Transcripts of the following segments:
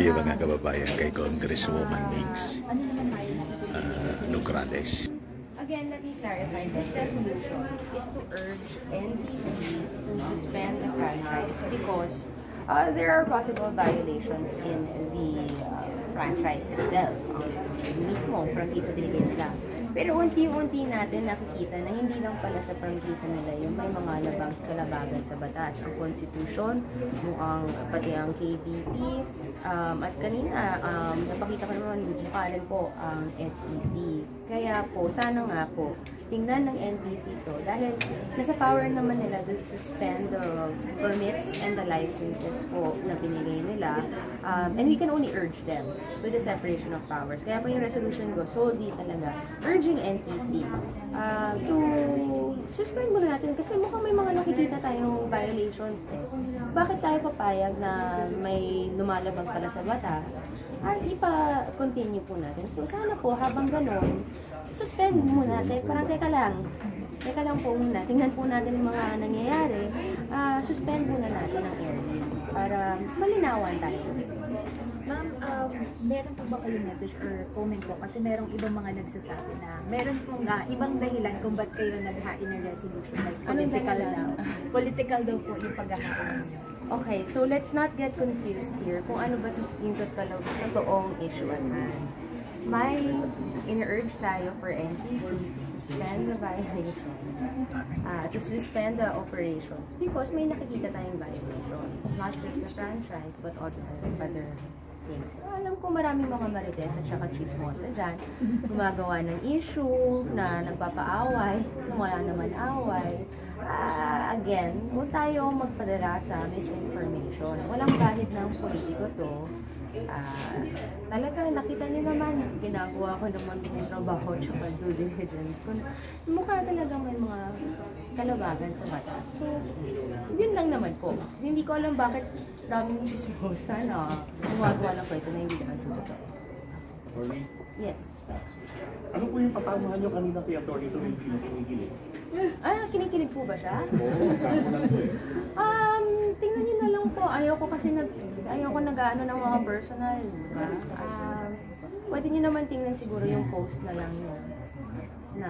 interview mga kababayan kay Congresswoman Mings Nograles. Again, let me clarify. This resolution is to urge NBC to suspend the franchise because there are possible violations in the franchise itself. Mismo, prangkisa binigay nila. Pero unti-unti natin nakikita na hindi lang pala sa prangkisa nila yung may mga kalabagan sa batas. Ang Constitution, pati ang KBP, at kanina, napakita ko naman, bukalan po ang SEC. Kaya po, sana nga po, tingnan ng NBC to dahil nasa power naman nila to suspend the permits and the licenses po na binigay nila, and we can only urge them with the separation of powers. Kaya po yung resolution ko, solely talaga urging NBC to suspend muna natin kasi mukhang may mga nakikita tayong violations Bakit tayo papayag na may lumalabag pala sa batas at ipa-continue po natin? So sana po habang ganon, suspend muna natin. Parang teka lang po muna. Tingnan po natin yung mga nangyayari. Suspend muna natin ang airing para malinawan tayo. Ma'am, meron po ba kayong message or comment po? Kasi merong ibang mga nagsasabi na meron pong ibang dahilan kung ba't kayo naghain ng resolution. Like political daw. Political daw po yung paghahain ninyo. Okay, so let's not get confused here kung ano ba yung totoong issue at hand. May in-urge tayo for NBC to suspend the violations, to suspend the operations because may nakikita tayong violations. Not just the franchise, but other things. Alam ko maraming mga marites at saka chismosa dyan, gumagawa ng issue na nagpapaaway, wala naman away. Again, huwag tayo magpadala sa misinformation. Walang galit ng politiko to. Talaga nakita niyo naman, ginagawa ko naman yung trabaho at due diligence. Mukha talaga may mga kalabagan sa mata. So, yun lang naman po. Hindi ko alam bakit daming chismosa na gumagawa ng kwento na hindi naman totoo. Attorney? Yes. Ano po yung patamahan nyo kanina kay Attorney ito hindi kinikilig? Kinikilig po ba siya? Oo, kamo lang po eh. Tingnan niyo na lang po. Ayoko nag-ano ng mga personal. Diba? Pwede niyo naman tingnan siguro yung post na lang yun. Na,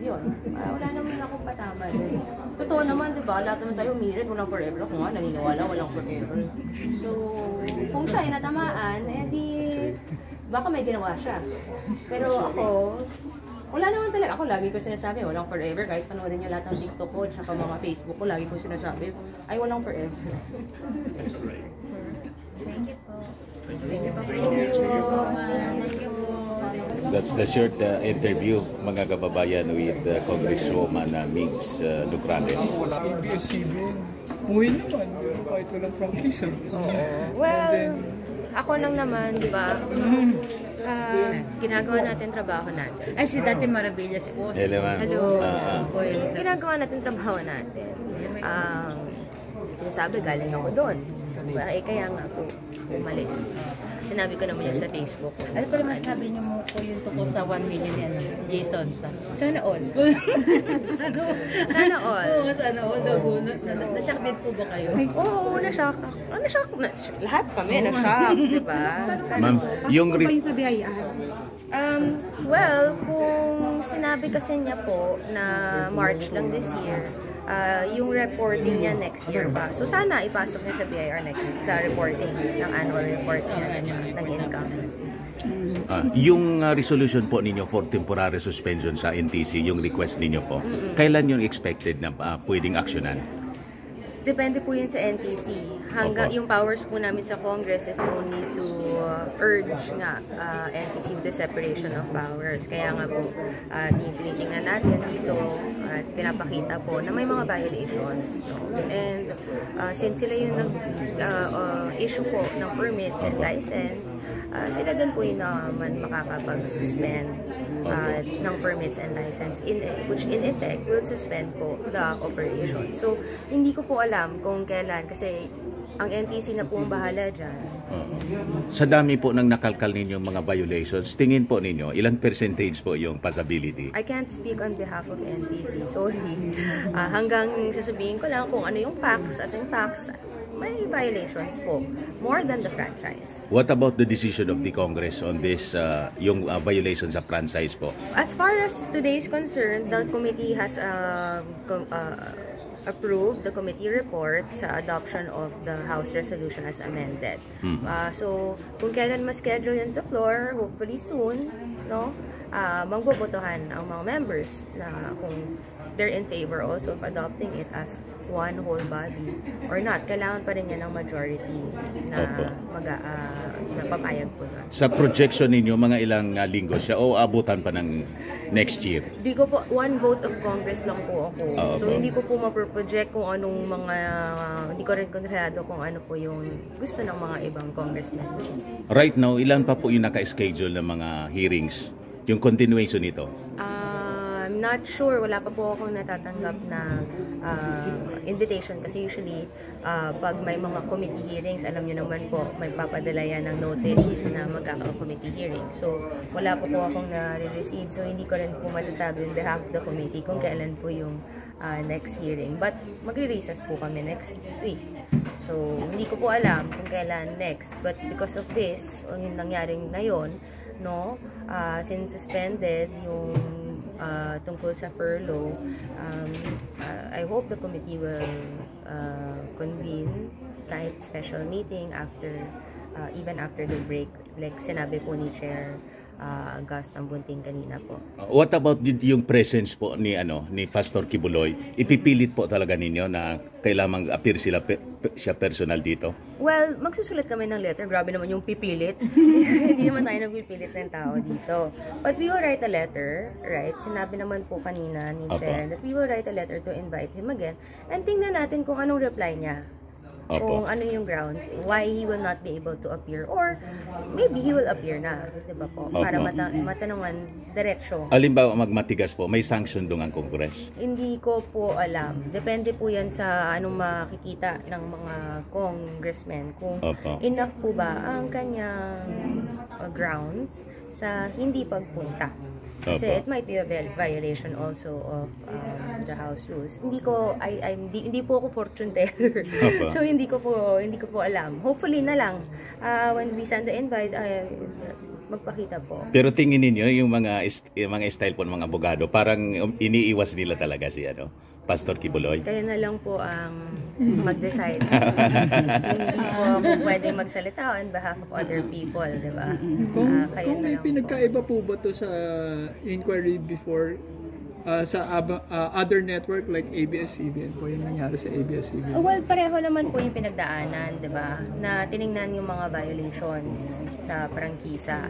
yun. Wala naman akong patama din. Totoo naman, diba? Lahat naman tayo umirit. Walang forever. Kung nga, naniniwala, walang forever. So, kung siya ay natamaan, di, baka may ginawa siya. Pero ako, wala naman talaga. Ako lagi ko sinasabi, walang forever. Kahit panoorin niyo lahat ng TikTok ko at mga Facebook ko, lagi ko sinasabi, ay walang forever. Thank you po. Thank you. Thank you po. That's the short interview mga kababayan with Congresswoman Mings Nograles. ABS-CBN, buhay naman, kahit walang prangkisa. Well, ako lang naman, di ba? Ginagawa natin trabaho natin. Ay, si Dati Maravillas po. Hello, ma'am. Hello. Ginagawa natin trabaho natin. Sinasabi, galing ako doon. Kaya nga po, umalis. Sinabi ko naman yan sa Facebook. Ano pala masabi niyo mo po yung tukol sa 1 million yan, Jason? Sana all. Sana all. Oo, sana all. Na-shock din po ba kayo? Oo, na-shock. Na-shock. Lahat kami na-shock, di ba? Ma'am, yung sa BIR? Well, kung sinabi kasi niya po na March lang this year, yung reporting niya next year pa. So sana ipasok niya sa BIR next sa reporting ng annual report niya ng income. yung resolution po ninyo for temporary suspension sa NTC, yung request ninyo po, kailan yung expected na pwedeng aksyonan? Depende po yun sa NTC. Hanggang yung powers po namin sa Congress is only to urge nga NTC with the separation of powers. Kaya nga po, tinitingnan natin dito at pinapakita po na may mga violations. No? And since sila yung issue po ng permits and license, sila din po yung naman makakapag-suspend ng permits and license, which in effect will suspend po the operation. So, hindi ko po alam kung kailan kasi ang NTC na po ang bahala dyan. Sa dami po ng nakalkal ninyo mga violations, tingin po ninyo, ilang percentage po yung passability? I can't speak on behalf of NTC, sorry. Hanggang sasabihin ko lang kung ano yung facts at yung facts, may violations po. More than the franchise. What about the decision of the Congress on this, yung violation sa franchise po? As far as today is concerned, the committee has approved the committee report sa adoption of the House resolution as amended. So, kung kailan ma-schedule yan sa floor, hopefully soon, no, magbobotohan ang mga members na kung they're in favor also of adopting it as one whole body or not. Kailangan pa rin yan ng majority na papayag po doon. Sa projection ninyo, mga ilang linggo siya o abutan pa ng next year? Hindi ko po, one vote of Congress lang po ako. So, hindi ko po maproproject kung anong mga, hindi ko rin kontrolado kung ano po yung gusto ng mga ibang congressmen. Right now, ilan pa po yung naka-schedule ng mga hearings? Yung continuation nito? I'm not sure. Wala pa po akong natatanggap na invitation kasi usually pag may mga committee hearings, alam nyo naman po, may papadala yan ng notice na magkaka-committee hearing. So, wala pa po akong na-receive. So, hindi ko rin po masasabi on behalf of the committee kung kailan po yung next hearing. But, magre-recess po kami next week. So, hindi ko po alam kung kailan next. But because of this, o yung nangyaring ngayon, no, since suspended yung tungkol sa furlough, I hope the committee will convene kahit special meeting after even after the break, like sinabi po ni Chair Gus Tambunting kanina po. What about yung presence po ni Pastor Kibuloy? Ipipilit po talaga ninyo na kailangang appear siya personal dito? Well, magsusulat kami ng letter. Grabe naman yung pipilit. Hindi naman tayo nagpipilit ng tao dito. But we will write a letter, right? Sinabi naman po kanina ni Chair that we will write a letter to invite him again and tingnan natin kung anong reply niya. Kung ano yung grounds, why he will not be able to appear or maybe he will appear na, diba po? Para matanungan diretsyo. Halimbawa magmatigas po, may sanction doon ang Congress? Hindi ko po alam. Depende po yan sa anong makikita ng mga congressmen. Kung enough po ba ang kanyang grounds sa hindi pagpunta. Kasi it might be a violation also of the House rules. Hindi po ako fortune teller. So hindi ko po alam. Hopefully na lang when we send the invite magpakita po. Pero tingin niyo yung mga style po ng mga abogado, parang iniiwas nila talaga si Pastor Kibuloy. Kayo na lang po ang mag-decide. Hindi po ako pwede magsalita on behalf of other people, di ba? Kung may pinagkaiba po ba to sa inquiry before sa other network like ABS-CBN po, yung nangyari sa ABS-CBN? Well, pareho naman po yung pinagdaanan, di ba? Na tiningnan yung mga violations sa prangkisa.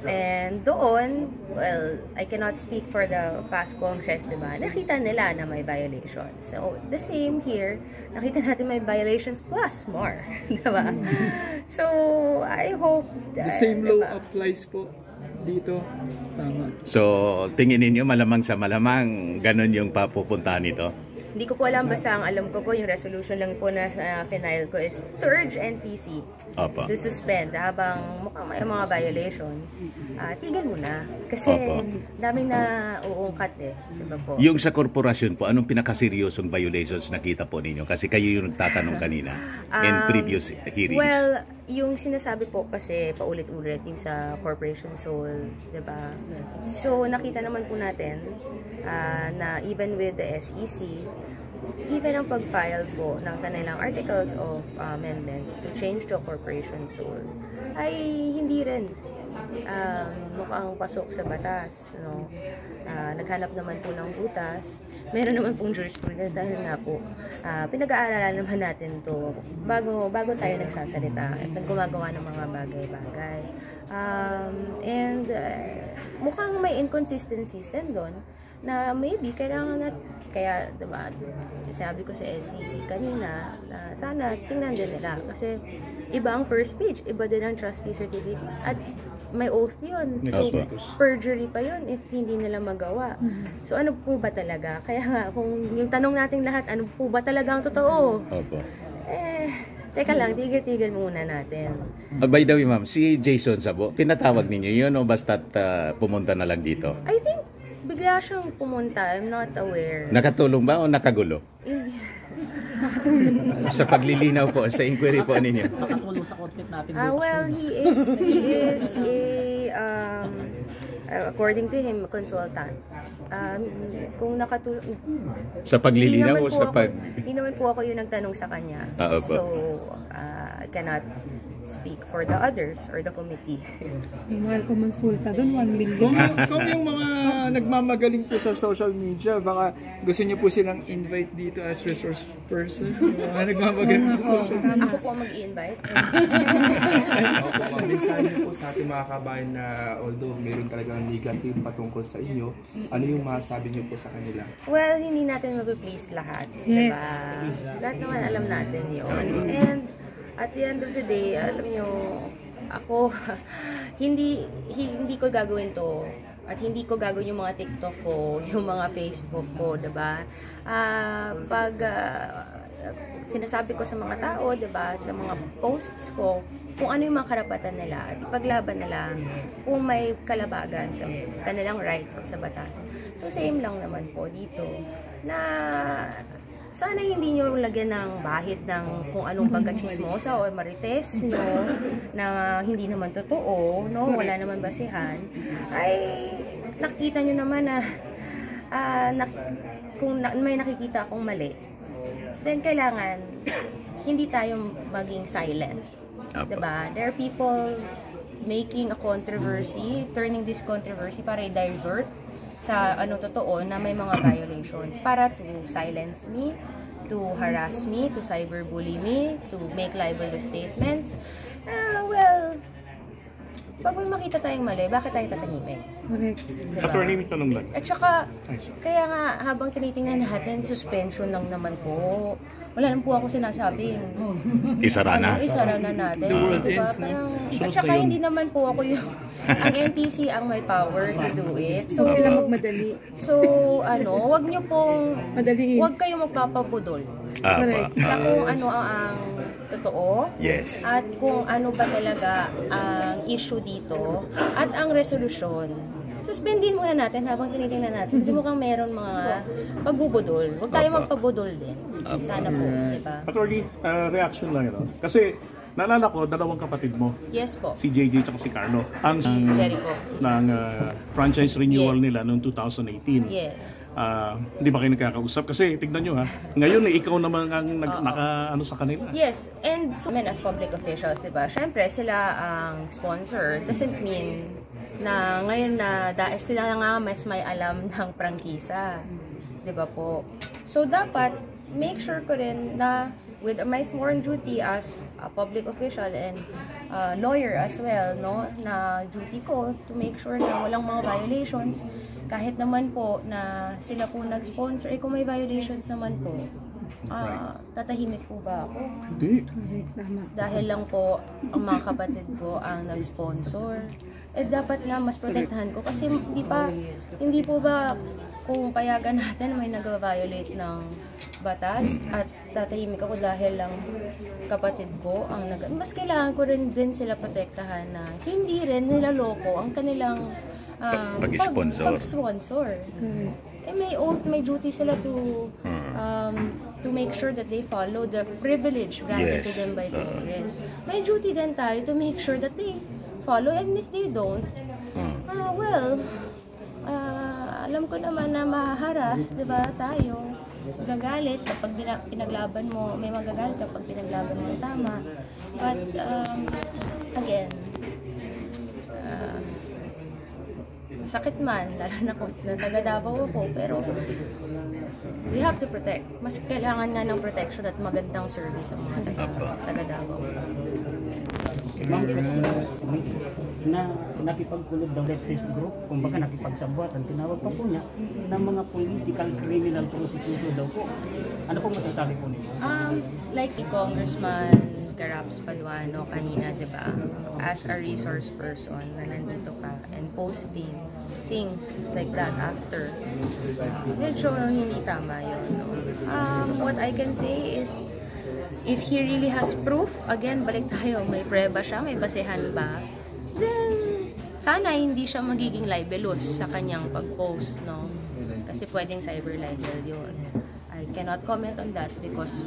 And doon, well, I cannot speak for the past Congress, diba? Nakita nila na may violations. So, the same here, nakita natin may violations plus more, diba? So, I hope that, the same law applies po dito. Tama. So, tingin ninyo malamang sa malamang ganun yung papupuntahan nito? Hindi ko po alam, basta ang alam ko po, yung resolution lang po na final ko is to urge NTC to suspend habang mukhang may mga violations. Tigil muna. Kasi daming na uungkat diba po? Yung sa korporasyon po, anong pinakaseryosong violations nakita po ninyo? Kasi kayo yung nagtatanong kanina in previous hearings. Well, yung sinasabi po kasi paulit-ulit yung sa Corporation Soul, diba? So, nakita naman po natin na even with the SEC, even ang pag-file po ng kanilang articles of amendment to change to corporation soul ay hindi rin mukhang pasok sa batas, no? Naghanap naman po ng butas. Meron naman pong jurisprudence dahil nga po pinag-aaralan naman natin to bago tayo nagsasalita at gumagawa ng mga bagay-bagay. And mukhang may inconsistencies din doon na maybe kailangan kaya diba, sabi ko sa SEC kanina na sana tingnan din nila kasi iba ang first page, iba din ang trustee certificate at may oath yun. So perjury pa yun if hindi nila magawa. So ano po ba talaga? Kaya nga kung yung tanong nating lahat, ano po ba talaga ang totoo? Teka lang, tigil-tigil muna natin. By the way, ma'am, si Jason Sabo, pinatawag ninyo yun o basta't pumunta na lang dito? I think bigla siyang pumunta. I'm not aware. Nakatulong ba o nakagulo? Sa paglilinaw po, sa inquiry po ninyo. Makatulong sa content natin. Well, he is a, according to him, consultant. Kung nakatulong, Sa paglilinaw o sa pag... hindi naman po ako yung nagtanong sa kanya. Oo po. So, I cannot speak for the others or the committee. Mahal kumonsulta doon, 1 million. Kung yung mga nagmamagaling po sa social media, baka gusto niyo po silang invite dito as resource person. Yung mga nagmamagaling sa social media. Ako po ang mag-i-invite. Mensahe niyo po sa ating mga kabayan na although meron talagang negative patungkol sa inyo, ano yung masasabi niyo po sa kanila? Well, hindi natin mabe-please lahat. Yes. Diba? Lahat naman alam natin yun. And at the end of the day, alam nyo, ako, hindi ko gagawin to. At hindi ko gagawin yung mga TikTok ko, yung mga Facebook ko, diba? Pag sinasabi ko sa mga tao, diba, sa mga posts ko, kung ano yung mga karapatan nila at ipaglaban nila kung may kalabagan sa kanilang rights o sa batas. So same lang naman po dito na sana hindi nyo lagyan ng bahid ng kung anong pagkachismosa o marites nyo na hindi naman totoo, no? Wala naman basihan. Ay nakikita nyo naman na kung may nakikita akong mali, then kailangan hindi tayo maging silent. Diba? There are people making a controversy, turning this controversy para i-divert sa ano totoo na may mga violations para to silence me, to harass me, to cyberbully me, to make libelous statements. Well, pag may makita tayong mali, bakit tayo tatahimik? Correct. Diba? Attorney, may tanong lang. At saka, kaya nga habang tinitingnan natin, suspension lang naman po. Wala lang po ako sinasabing Isara na? isara na natin. Diba? Parang, at saka hindi naman po ako yung ang NTC ang may power to do it. So, Sila magmadali. So, wag niyo pong, Madaliin. wag kayong magpapabudol Correct. sa kung ano ang totoo. Yes. At kung ano ba talaga ang issue dito at ang resolusyon. Suspendin muna natin habang tinitingnan natin. Kasi mukhang meron mga pagbubudol. Huwag tayo magpabudol din. Sana po, di ba? Attorney, reaction lang ito. Kasi naalala ko, dalawang kapatid mo, Yes po. si JJ at si Carlo, ang Jericho. ng franchise renewal Yes. nila noong 2018. Yes. Hindi ba kayo nagkakausap? Kasi tignan nyo ha, ngayon ikaw naman ang naka-ano sa kanila. Yes, and so men as public officials, diba? Siyempre, sila ang sponsor. Doesn't mean na ngayon na dahil sila nga mas may alam ng prangkisa. Diba po? So, dapat make sure ko rin na with my sworn duty as a public official and lawyer as well, no, na duty ko to make sure na walang mga violations. Kahit naman po na sila po nag-sponsor, kung may violations naman po, tatahimik po ba ako? Hindi. Dahil lang po ang mga kapatid ko ang nag-sponsor. Dapat nga mas protektahan ko kasi hindi po ba kung payagan natin may nag-violate ng batas at tatahimik ako dahil lang kapatid ko ang mas kailangan ko rin din sila protektahan na hindi rin nilaloko ang kanilang pag-sponsor. May oath, may duty sila to make sure that they follow the privilege granted to them by the laws. May duty din tayo to make sure that they follow, and if they don't, alam ko naman na mahaharas, diba, tayo. Gagalit kapag pinaglaban mo, may magagalit kapag pinaglaban mo tama. But, again, sakit man, lalo na kung taga Davao ako, pero we have to protect. Mas kailangan nga ng protection at magandang service sa mga taga Davao. Ma'am, na nakipagkulog daw leftist group, kumbaga nakipagsabwat, ang tinawag pa po niya ng mga political criminal prosecutor daw po. Ano po masasabi po niyo? Like si Congressman Caraps Paduano kanina, diba? As a resource person na nandito ka and posting things like that after. Medyo hindi tama yun. No? What I can say is, if he really has proof, again, balik tayo, may prueba siya, may basehan ba, then sana hindi siya magiging libelous sa kanyang pag-post, no? Kasi pwedeng cyber libel yun. I cannot comment on that because,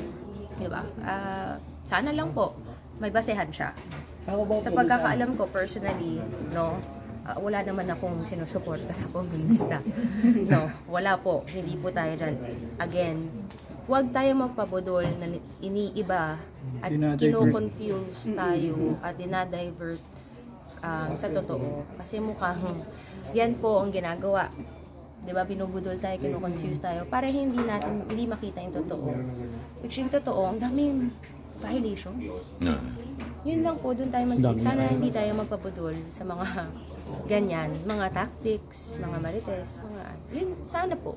di ba, sana lang po may basehan siya. Sa pagkakaalam ko personally, no, wala naman akong sinusuporta na komunista. No, wala po. Hindi po tayo dyan. Again, huwag tayo magpabudol na iniiba at kino-confuse tayo at dinadivert sa totoo. Kasi mukhang yan po ang ginagawa. Diba, binubudol tayo, kino-confuse tayo para hindi makita yung totoo. Which yung totoo, ang daming violations. Yun lang po, doon tayo mag-stick. Sana hindi tayo magpabudol sa mga ganyan, mga tactics, mga marites, yun, sana po.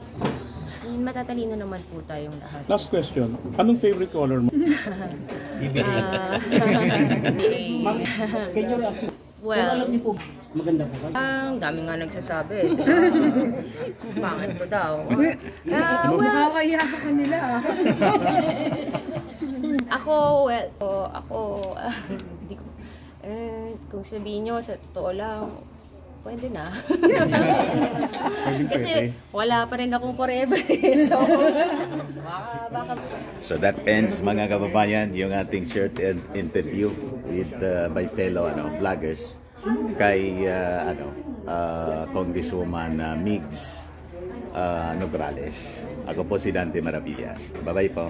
Matatalino naman po tayong lahat. Last question, anong favorite color mo? Well, alam niyo po, maganda po. ang dami nga nagsasabi. Pangit ko daw. Nakakaya sa kanila. Ako, hindi ko, kung sabihin nyo, sa totoo lang, pwede na. Kasi wala pa rin akong forever. So, baka... So that ends, mga kababayan, yung ating short interview with my fellow vloggers kay Congresswoman Migs Nograles. Ako po si Dante Maravillas. Bye-bye po.